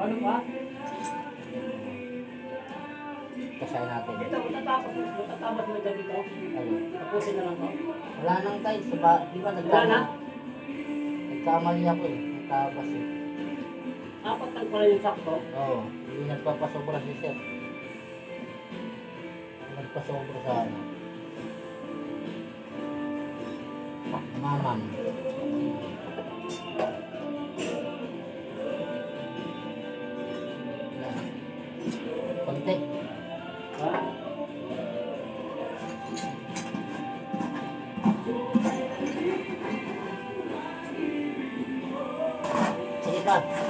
Ano ba? Kasaya natin. Ito, matatapos mo dyan dito. Ano? Tapusin na lang to. Wala nang tayo. Diba, Wala na? Nagkamali ako eh. Nagtabas eh. Apat lang pala yung sakto. Oo. Hindi nagpapasobra si Sir. Nagpasobra sa ano. Mamam. Konti. Ha? Sige pa.